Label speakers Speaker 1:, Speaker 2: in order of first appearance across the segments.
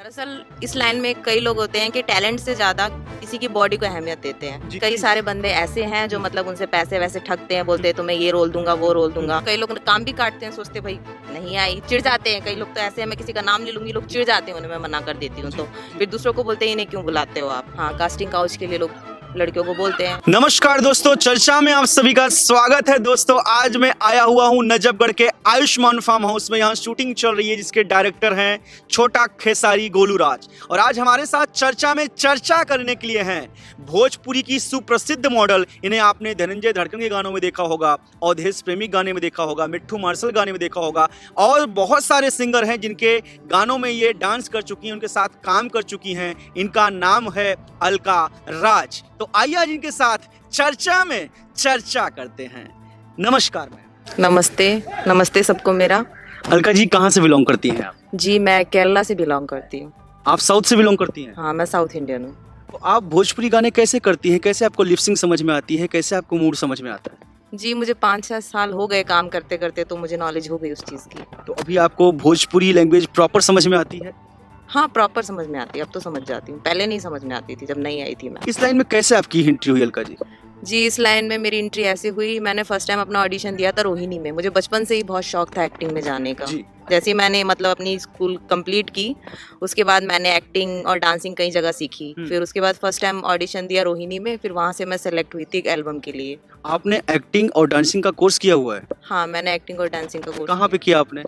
Speaker 1: दरअसल इस लाइन में कई लोग होते हैं कि टैलेंट से ज्यादा किसी की बॉडी को अहमियत देते हैं। कई सारे बंदे ऐसे हैं जो मतलब उनसे पैसे वैसे ठगते हैं, बोलते हैं तुम्हें ये रोल दूंगा वो रोल दूंगा। कई लोग काम भी काटते हैं, सोचते भाई नहीं आई, चिढ़ जाते हैं। कई लोग तो ऐसे हैं, मैं किसी का नाम ले लूंगी, लोग चिढ़ जाते हैं, उन्हें मैं मना कर देती हूँ तो फिर दूसरों को बोलते हैं इन्हें क्यों बुलाते हो आप। हाँ, कास्टिंग काउच के लिए लोग लड़कियों को बोलते हैं।
Speaker 2: नमस्कार दोस्तों, चर्चा में आप सभी का स्वागत है। दोस्तों आज मैं आया हुआ हूं नजफगढ़ के आयुष्मान फार्म हाउस में। यहाँ शूटिंग चल रही है जिसके डायरेक्टर हैं छोटा खेसारी गोलू राज। और आज हमारे साथ चर्चा में चर्चा करने के लिए हैं भोजपुरी की सुप्रसिद्ध मॉडल। इन्हें आपने धनंजय धड़कन के गानों में देखा होगा, अवधेश प्रेमी गाने में देखा होगा, मिट्ठू मार्शल गाने में देखा होगा, और बहुत सारे सिंगर हैं जिनके गानों में ये डांस कर चुकी हैं, उनके साथ काम कर चुकी हैं। इनका नाम है अलका राज। तो आइए आज इनके साथ चर्चा में चर्चा करते हैं। नमस्कार मैम।
Speaker 1: नमस्ते, नमस्ते सबको मेरा।
Speaker 2: अलका जी कहाँ से बिलोंग करती हैं आप?
Speaker 1: जी मैं केरला से बिलोंग करती हूँ।
Speaker 2: आप साउथ से बिलोंग करती हैं?
Speaker 1: हाँ, मैं साउथ इंडियन हूँ।
Speaker 2: तो आप भोजपुरी गाने कैसे करती हैं? कैसे आपको लिपसिंग समझ में आती है? कैसे आपको मूड समझ में आता है?
Speaker 1: जी मुझे 5-6 साल हो गए काम करते करते, तो मुझे नॉलेज हो गई उस चीज़ की।
Speaker 2: तो अभी आपको भोजपुरी लैंग्वेज प्रॉपर समझ में आती है?
Speaker 1: हाँ, प्रॉपर समझ में आती है, अब तो समझ जाती हूँ। पहले नहीं समझ में आती थी जब नहीं आई थी मैं।
Speaker 2: इस लाइन में कैसे आपकी एंट्री हुई अलका जी?
Speaker 1: जी इस लाइन में मेरी एंट्री ऐसे हुई, मैंने फर्स्ट टाइम अपना ऑडिशन दिया था रोहिणी में। मुझे बचपन से ही बहुत शौक था एक्टिंग में जाने का।
Speaker 2: जी।
Speaker 1: जैसे ही मैंने मतलब अपनी स्कूल कंप्लीट की, उसके बाद मैंने एक्टिंग और डांसिंग कई जगह सीखी। फिर उसके बाद फर्स्ट टाइम ऑडिशन दिया रोहिणी में, फिर वहाँ से मैं सेलेक्ट हुई थी एक एल्बम के लिए।
Speaker 2: आपने एक्टिंग और डांसिंग का कोर्स किया हुआ है?
Speaker 1: हाँ, मैंने एक्टिंग और डांसिंग का कोर्स।
Speaker 2: कहाँ पे किया आपने?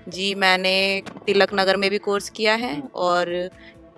Speaker 1: जी मैंने तिलक नगर में भी कोर्स किया है और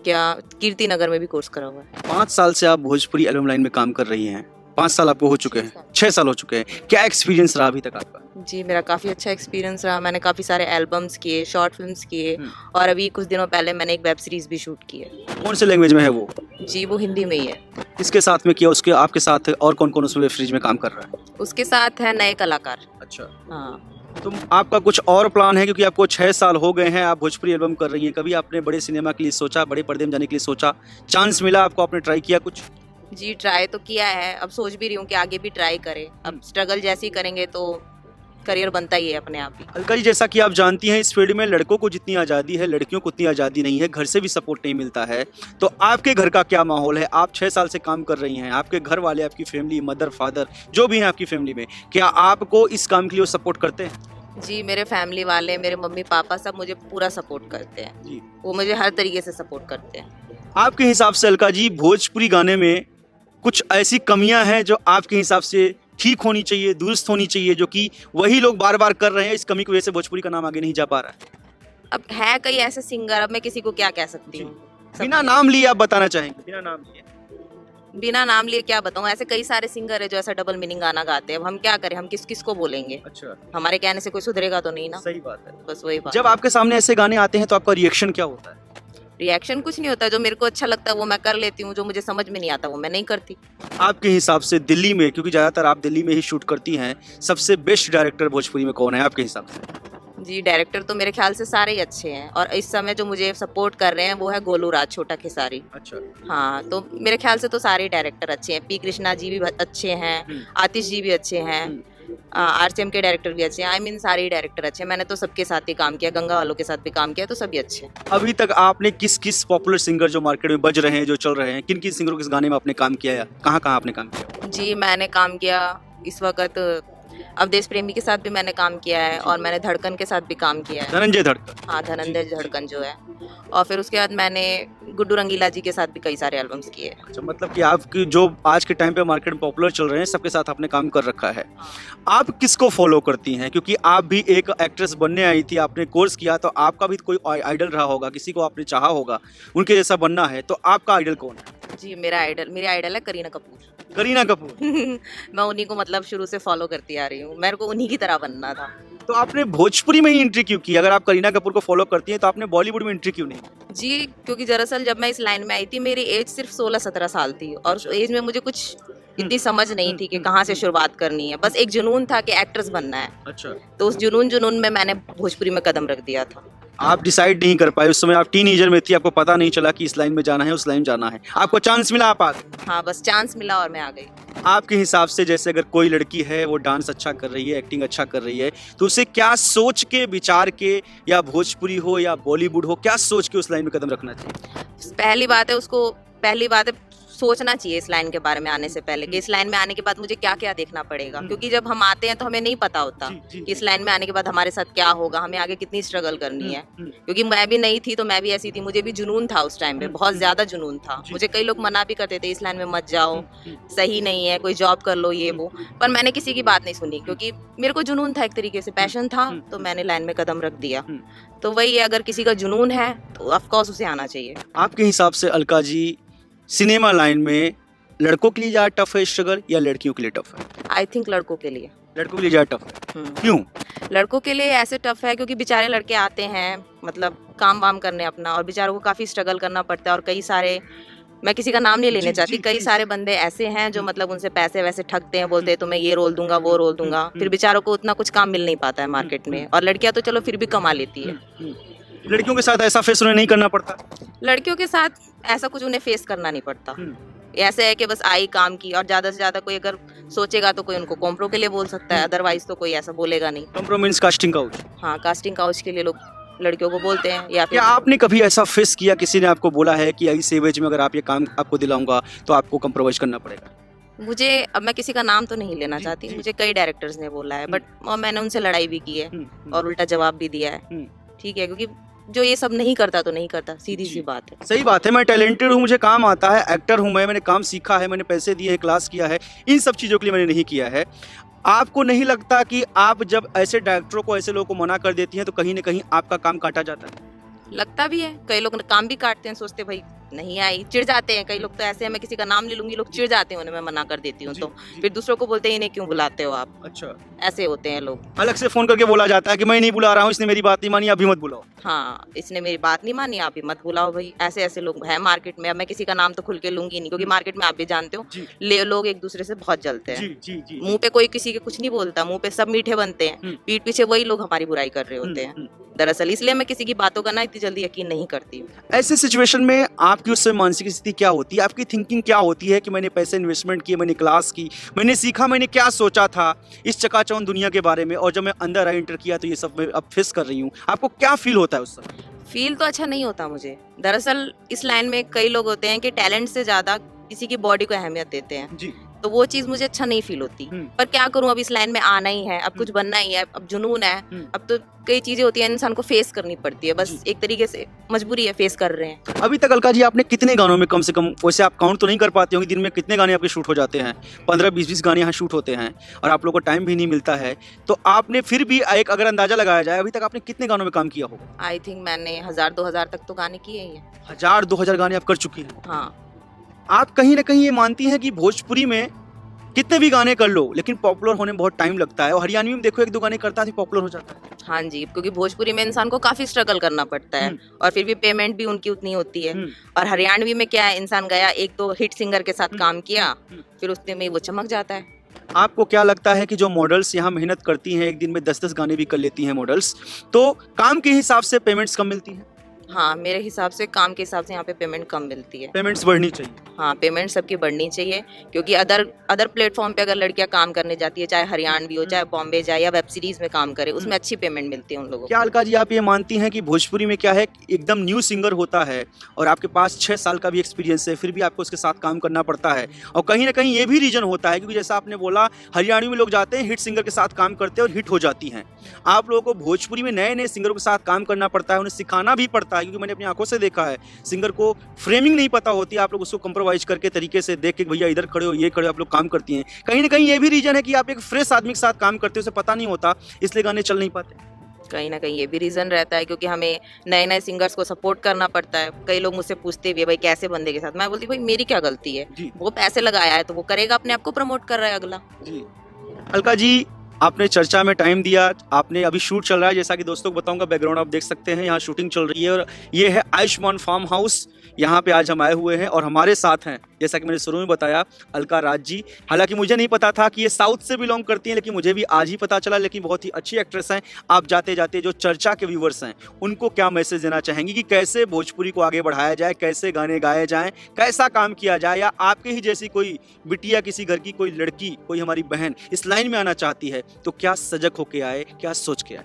Speaker 1: क्या कीर्ति नगर में भी कोर्स करा हुआ है।
Speaker 2: 5 साल से आप भोजपुरी एल्बम लाइन में काम कर रही हैं। 5 साल आपको हो चुके हैं, 6 साल हो चुके हैं। क्या एक्सपीरियंस रहा अभी तक आपका?
Speaker 1: जी मेरा काफ़ी अच्छा एक्सपीरियंस रहा। मैंने काफ़ी सारे एल्बम्स किए, शॉर्ट फिल्म्स किए, और अभी कुछ दिनों पहले मैंने एक वेब सीरीज भी शूट की है।
Speaker 2: कौन से लैंग्वेज में है वो?
Speaker 1: जी वो हिंदी में ही है।
Speaker 2: किसके साथ में किया? उसके आपके साथ और कौन कौन उस वेब सीरीज में काम कर रहा है?
Speaker 1: उसके साथ है नए कलाकार।
Speaker 2: अच्छा।
Speaker 1: हाँ।
Speaker 2: तो आपका कुछ और प्लान है, क्योंकि आपको 6 साल हो गए हैं, आप भोजपुरी एल्बम कर रही हैं। कभी आपने बड़े सिनेमा के लिए सोचा, बड़े पर्दे में जाने के लिए सोचा? चांस मिला आपको? आपने ट्राई किया कुछ?
Speaker 1: जी ट्राई तो किया है, अब सोच भी रही हूँ कि आगे भी ट्राई करें। अब स्ट्रगल जैसे ही करेंगे तो करियर बनता ही है अपने आप ही।
Speaker 2: अलका जी जैसा कि आप जानती हैं, इस फील्ड में लड़कों को जितनी आज़ादी है लड़कियों को उतनी आज़ादी नहीं है। घर से भी सपोर्ट नहीं मिलता है। तो आपके घर का क्या माहौल है? आप 6 साल से काम कर रही हैं, आपके घर वाले, आपकी फैमिली, मदर फादर जो भी हैं आपकी फैमिली में, क्या आपको इस काम के लिए सपोर्ट करते हैं?
Speaker 1: जी मेरे फैमिली वाले, मेरे मम्मी पापा सब मुझे पूरा सपोर्ट करते हैं।
Speaker 2: जी।
Speaker 1: वो मुझे हर तरीके से सपोर्ट करते हैं।
Speaker 2: आपके हिसाब से अलका जी भोजपुरी गाने में कुछ ऐसी कमियां हैं जो आपके हिसाब से ठीक होनी चाहिए, दुरुस्त होनी चाहिए, जो कि वही लोग बार बार कर रहे हैं, इस कमी की वजह से भोजपुरी का नाम आगे नहीं जा पा रहा है?
Speaker 1: अब है कई ऐसे सिंगर, अब मैं किसी को क्या कह सकती हूँ।
Speaker 2: बिना नाम लिए आप बताना चाहेंगे? बिना नाम लिए?
Speaker 1: बिना नाम लिए क्या बताऊँ, ऐसे कई सारे सिंगर है जो ऐसा डबल मीनिंग गाना गाते हैं। अब हम क्या करें, हम किस किस को बोलेंगे?
Speaker 2: अच्छा,
Speaker 1: हमारे कहने से कोई सुधरेगा तो नहीं ना।
Speaker 2: सही बात है।
Speaker 1: बस वही बात।
Speaker 2: जब आपके सामने ऐसे गाने आते हैं तो आपका रिएक्शन क्या होता है?
Speaker 1: रिएक्शन कुछ नहीं होता, जो मेरे को अच्छा लगता है वो मैं कर लेती हूँ, जो मुझे समझ में नहीं आता वो मैं नहीं करती।
Speaker 2: आपके हिसाब से दिल्ली में, क्योंकि ज़्यादातर आप दिल्ली में ही शूट करती हैं, सबसे बेस्ट डायरेक्टर भोजपुरी में कौन है आपके हिसाब से?
Speaker 1: जी डायरेक्टर तो मेरे ख्याल से सारे ही अच्छे हैं, और इस समय जो मुझे सपोर्ट कर रहे हैं वो है गोलू राज, छोटा खेसारी।
Speaker 2: अच्छा।
Speaker 1: हाँ, तो मेरे ख्याल से तो सारे डायरेक्टर अच्छे हैं। पी कृष्णा जी भी अच्छे हैं, आतिश जी भी अच्छे हैं, आरसीएम के डायरेक्टर भी अच्छे हैं। आई मीन सारे ही डायरेक्टर अच्छे हैं। मैंने तो सबके साथ ही काम किया, गंगा वालों के साथ भी काम किया, तो सभी अच्छे हैं।
Speaker 2: अभी तक आपने किस किस पॉपुलर सिंगर जो मार्केट में बज रहे हैं, जो चल रहे हैं, किन किन सिंगरों के गाने में आपने काम किया है? कहाँ कहाँ आपने काम किया?
Speaker 1: जी मैंने काम किया इस वक्त अवधेश प्रेमी के साथ भी मैंने काम किया है, और मैंने धड़कन के साथ भी काम किया है।
Speaker 2: धनंजय धड़कन?
Speaker 1: हाँ, धनंजय धड़कन जो है। और फिर उसके बाद मैंने गुड्डू रंगीला जी के साथ भी कई सारे एल्बम्स किए हैं।
Speaker 2: अच्छा, मतलब कि आपकी जो आज के टाइम पे मार्केट में पॉपुलर चल रहे हैं सबके साथ आपने काम कर रखा है। आप किसको फॉलो करती हैं? क्योंकि आप भी एक एक्ट्रेस बनने आई थी, आपने कोर्स किया, तो आपका भी कोई आइडल रहा होगा, किसी को आपने चाहा होगा उनके जैसा बनना है, तो आपका आइडल कौन है?
Speaker 1: जी मेरी आइडल है करीना कपूर।
Speaker 2: करीना कपूर?
Speaker 1: मैं उन्हीं को मतलब शुरू से फॉलो करती आ रही हूँ, मेरे को उन्हीं की तरह बनना था।
Speaker 2: तो आपने भोजपुरी में ही एंट्री क्यों की? अगर आप करीना कपूर को फॉलो करती हैं तो आपने बॉलीवुड में एंट्री क्यों नहीं?
Speaker 1: जी क्योंकि दरअसल जब मैं इस लाइन में आई थी मेरी एज सिर्फ 16-17 साल थी, और उस एज में मुझे कुछ इतनी समझ नहीं थी कि कहाँ से शुरुआत करनी है। बस एक जुनून था कि एक्ट्रेस बनना है,
Speaker 2: अच्छा।
Speaker 1: तो उस जुनून में मैंने भोजपुरी में कदम रख दिया था।
Speaker 2: आप डिसाइड नहीं कर पाए उस समय, आप टीनेजर में थी, आपको पता नहीं चला कि इस लाइन में जाना है उस लाइन जाना है, आपको चांस मिला, आप आ गए।
Speaker 1: हाँ, बस चांस मिला और मैं आ गई।
Speaker 2: आपके हिसाब से जैसे अगर कोई लड़की है वो डांस अच्छा कर रही है, एक्टिंग अच्छा कर रही है, तो उसे क्या सोच के, विचार के, या भोजपुरी हो या बॉलीवुड हो, क्या सोच के उस लाइन में कदम रखना चाहिए?
Speaker 1: पहली बात है सोचना चाहिए इस लाइन के बारे में आने से पहले कि इस लाइन में आने के बाद मुझे क्या क्या देखना पड़ेगा, क्योंकि जब हम आते हैं तो हमें नहीं पता होता कि इस लाइन में आने के बाद हमारे साथ क्या होगा, हमें आगे कितनी स्ट्रगल करनी है। क्योंकि मैं भी नहीं थी तो मैं भी ऐसी थी, मुझे भी जुनून था उस टाइम पे, बहुत ज्यादा जुनून था। मुझे कई लोग मना भी करते थे इस लाइन में मत जाओ, सही नहीं है, कोई जॉब कर लो ये वो, पर मैंने किसी की बात नहीं सुनी क्योंकि मेरे को जुनून था, एक तरीके से पैशन था, तो मैंने लाइन में कदम रख दिया। तो वही है, अगर किसी का जुनून है तो ऑफकोर्स उसे आना चाहिए।
Speaker 2: आपके हिसाब से अलका जी, सिनेमा लाइन में लड़कों के लिए ज्यादा टफ है स्ट्रगल या लड़कियों के लिए टफ है?
Speaker 1: आई थिंक लड़कों के लिए।
Speaker 2: लड़कों के लिए ज्यादा टफ है, क्यों?
Speaker 1: लड़कों के लिए ऐसे टफ है क्योंकि बेचारे लड़के आते हैं मतलब काम वाम करने अपना, और बेचारों को काफी स्ट्रगल करना पड़ता है। और कई सारे, मैं किसी का नाम नहीं लेने चाहती, कई सारे बंदे ऐसे हैं जो मतलब उनसे पैसे वैसे ठगते हैं, बोलते हैं तुम्हें ये रोल दूंगा वो रोल दूंगा, फिर बेचारों को उतना कुछ काम मिल नहीं पाता है मार्केट में। और लड़कियां तो चलो फिर भी कमा लेती है।
Speaker 2: लड़कियों के साथ ऐसा फेस उन्हें नहीं करना पड़ता?
Speaker 1: लड़कियों के साथ ऐसा कुछ उन्हें फेस करना नहीं पड़ता। ऐसे है कि बस आई काम की, और ज्यादा से ज्यादा कोई अगर सोचेगा तो कोई उनको कॉम्प्रो के लिए बोल सकता है, अदरवाइज तो कोई ऐसा बोलेगा नहीं।
Speaker 2: कॉम्प्रो मींस कास्टिंग काउच?
Speaker 1: हाँ, कास्टिंग काउच के लिए लोग लड़कियों को बोलते हैं। या फिर
Speaker 2: क्या आपने कभी ऐसा फेस किया, किसी ने आपको बोला है कि इस एवज में अगर आप ये काम आपको दिलाऊंगा तो आपको कॉम्प्रोमाइज करना पड़ेगा?
Speaker 1: मुझे, अब मैं किसी का नाम तो नहीं लेना चाहती, मुझे कई डायरेक्टर्स ने बोला है, बट और मैंने उनसे लड़ाई भी की है और उल्टा जवाब भी दिया है। ठीक है, क्योंकि जो ये सब नहीं करता तो नहीं करता, सीधी सी बात है।
Speaker 2: सही बात है, मैं टैलेंटेड हूँ, मुझे काम आता है, एक्टर हूँ मैंने काम सीखा है, मैंने पैसे दिए हैं, क्लास किया है, इन सब चीज़ों के लिए मैंने नहीं किया है। आपको नहीं लगता कि आप जब ऐसे डायरेक्टरों को, ऐसे लोगों को मना कर देती हैं तो कहीं ना कहीं आपका काम काटा जाता है?
Speaker 1: लगता भी है, कई लोग काम भी काटते हैं, सोचते भाई नहीं आई, चिढ़ जाते हैं। कई लोग तो ऐसे हैं, मैं किसी का नाम ले लूंगी, लोग चिढ़ जाते हैं उन्हें मैं मना कर देती हूँ, तो फिर दूसरों को बोलते हैं इन्हें क्यों बुलाते हो आप।
Speaker 2: अच्छा,
Speaker 1: ऐसे होते हैं लोग।
Speaker 2: अलग से फोन करके बोला जाता है कि मैं नहीं बुला रहा हूँ, इसने मेरी बात नहीं मानी, अभी मत बुलाओ।
Speaker 1: हाँ, इसने मेरी बात नहीं मानी, आप भी मत बुलाओ भाई। ऐसे ऐसे लोग हैं मार्केट में। अब मैं किसी का नाम तो खुल के लूंगी नहीं, क्योंकि मार्केट में आप भी जानते हो लोग एक दूसरे से बहुत जलते हैं। मुंह पे कोई किसी के कुछ नहीं बोलता, मुंह पे सब मीठे बनते हैं, पीठ पीछे वही लोग हमारी बुराई कर रहे होते हैं। दरअसल इसलिए मैं किसी की बातों का ना इतनी जल्दी यकीन नहीं करती।
Speaker 2: ऐसे सिचुएशन में आपकी उससे मानसिक स्थिति क्या होती है, आपकी थिंकिंग क्या होती है कि मैंने पैसे इन्वेस्टमेंट किए, मैंने क्लास की, मैंने सीखा, मैंने क्या सोचा था इस चकाचौंध दुनिया के बारे में, और जब मैं अंदर एंटर किया तो ये सब मैं अब फेस कर रही हूँ, आपको क्या फील होता है उस समय?
Speaker 1: फील तो अच्छा नहीं होता मुझे। दरअसल इस लाइन में कई लोग होते हैं कि टैलेंट से ज्यादा किसी की बॉडी को अहमियत देते हैं
Speaker 2: जी।
Speaker 1: तो वो चीज मुझे अच्छा नहीं फील होती। पर क्या करूं, अब इस लाइन में आना ही है, अब कुछ बनना ही है, अब जुनून है, अब तो कई चीजें होती हैं इंसान को फेस करनी पड़ती है, बस एक तरीके से मजबूरी है, फेस कर रहे हैं।
Speaker 2: अभी तक अलका जी आपने कितने गानों में, कम से कम वैसे आप काउंट तो नहीं कर पाते होंगे, दिन में कितने गाने आपके शूट हो जाते हैं? 15-20 गाने यहाँ शूट होते हैं और आप लोगों को टाइम भी नहीं मिलता है, तो आपने फिर भी एक अगर अंदाजा लगाया जाए अभी तक आपने कितने गानों में काम किया होगा?
Speaker 1: आई थिंक मैंने 1000-2000 तक तो गाने किए ही हैं।
Speaker 2: 1000-2000 गाने आप कर चुकी हैं?
Speaker 1: हाँ।
Speaker 2: आप कहीं ना कहीं ये मानती हैं कि भोजपुरी में कितने भी गाने कर लो लेकिन पॉपुलर होने में बहुत टाइम लगता है, और हरियाणवी में देखो 1-2 गाने करता है पॉपुलर हो जाता है?
Speaker 1: हाँ जी, क्योंकि भोजपुरी में इंसान को काफी स्ट्रगल करना पड़ता है और फिर भी पेमेंट भी उनकी उतनी होती है। और हरियाणवी में क्या है, इंसान गया 1-2 हिट सिंगर के साथ काम किया, फिर उसमें में वो चमक जाता है।
Speaker 2: आपको क्या लगता है कि जो मॉडल्स यहाँ मेहनत करती हैं, एक दिन में 10-10 गाने भी कर लेती हैं मॉडल्स, तो काम के हिसाब से पेमेंट्स कम मिलती हैं?
Speaker 1: हाँ, मेरे हिसाब से काम के हिसाब से यहाँ पे पेमेंट कम मिलती है।
Speaker 2: पेमेंट्स बढ़नी चाहिए।
Speaker 1: हाँ, पेमेंट सबकी बढ़नी चाहिए, क्योंकि अदर प्लेटफॉर्म पे अगर लड़कियां काम करने जाती है, चाहे हरियाणवी हो, चाहे बॉम्बे जाए या वेब सीरीज में काम करे, उसमें अच्छी पेमेंट मिलती है उन लोगों को।
Speaker 2: क्या अलका जी आप ये मानती हैं कि भोजपुरी में क्या है, एकदम न्यू सिंगर होता है और आपके पास 6 साल का भी एक्सपीरियंस है, फिर भी आपको उसके साथ काम करना पड़ता है, और कहीं ना कहीं ये भी रीजन होता है क्योंकि जैसा आपने बोला हरियाणवी में लोग जाते हैं, हिट सिंगर के साथ काम करते हैं और हिट हो जाती हैं, आप लोगों को भोजपुरी में नए नए सिंगरों के साथ काम करना पड़ता है, उन्हें सिखाना भी पड़ता है, क्योंकि मैंने अपनी आंखों से देखा है सिंगर को फ्रेमिंग नहीं पता होती, आप लोग उसको कंप्रोमाइज करके तरीके से देख के भैया इधर खड़े हो, ये खड़े हो, आप लोग काम करती हैं। कहीं ना कहीं ये भी रीजन है कि आप एक फ्रेश आदमी के साथ काम करते हो, उसे पता नहीं होता, इसलिए गाने चल नहीं पाते।
Speaker 1: कहीं ना कहीं ये भी रीजन रहता है, क्योंकि हमें नए नए सिंगर्स को सपोर्ट करना पड़ता है। कई लोग मुझसे पूछते भी है भाई कैसे बंदे के साथ, मैं बोलती भाई मेरी क्या गलती है, वो पैसे लगाया है तो वो करेगा, अपने आप को प्रमोट कर रहा है अगला।
Speaker 2: जी अलका जी, आपने चर्चा में टाइम दिया, आपने अभी शूट चल रहा है, जैसा कि दोस्तों को बताऊंगा, बैकग्राउंड आप देख सकते हैं, यहाँ शूटिंग चल रही है और ये है आयुष्मान फार्म हाउस। यहाँ पे आज हम आए हुए हैं और हमारे साथ हैं, जैसा कि मैंने शुरू में बताया, अलका राज जी। हालांकि मुझे नहीं पता था कि ये साउथ से बिलोंग करती हैं, लेकिन मुझे भी आज ही पता चला। लेकिन बहुत ही अच्छी एक्ट्रेस हैं। आप जाते जाते जो चर्चा के व्यूवर्स हैं उनको क्या मैसेज देना चाहेंगी कि कैसे भोजपुरी को आगे बढ़ाया जाए, कैसे गाने गाए जाएं, कैसा काम किया जाए, या आपके ही जैसी कोई बिटिया, किसी घर की कोई लड़की, कोई हमारी बहन इस लाइन में आना चाहती है तो क्या सजग होके आए, क्या सोच के आए?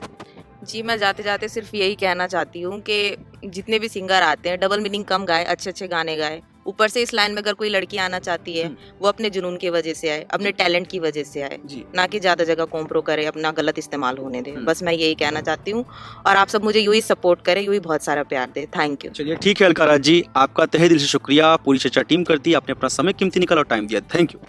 Speaker 1: जी, मैं जाते जाते सिर्फ यही कहना चाहती हूँ कि जितने भी सिंगर आते हैं डबल मीनिंग कम गाए, अच्छे अच्छे गाने गाए। ऊपर से इस लाइन में अगर कोई लड़की आना चाहती है वो अपने जुनून की वजह से आए, अपने टैलेंट की वजह से आए, ना कि ज्यादा जगह कॉम्प्रो करे, अपना गलत इस्तेमाल होने दे। बस मैं यही कहना चाहती हूँ और आप सब मुझे यूं ही सपोर्ट करें, यूं ही बहुत सारा प्यार दे। Thank you.
Speaker 2: चलिए ठीक है अलका राज जी, आपका तहे दिल से शुक्रिया। पूरी चर्चा टीम करती है, आपने अपना समय कीमती निकाला और टाइम दिया। Thank you.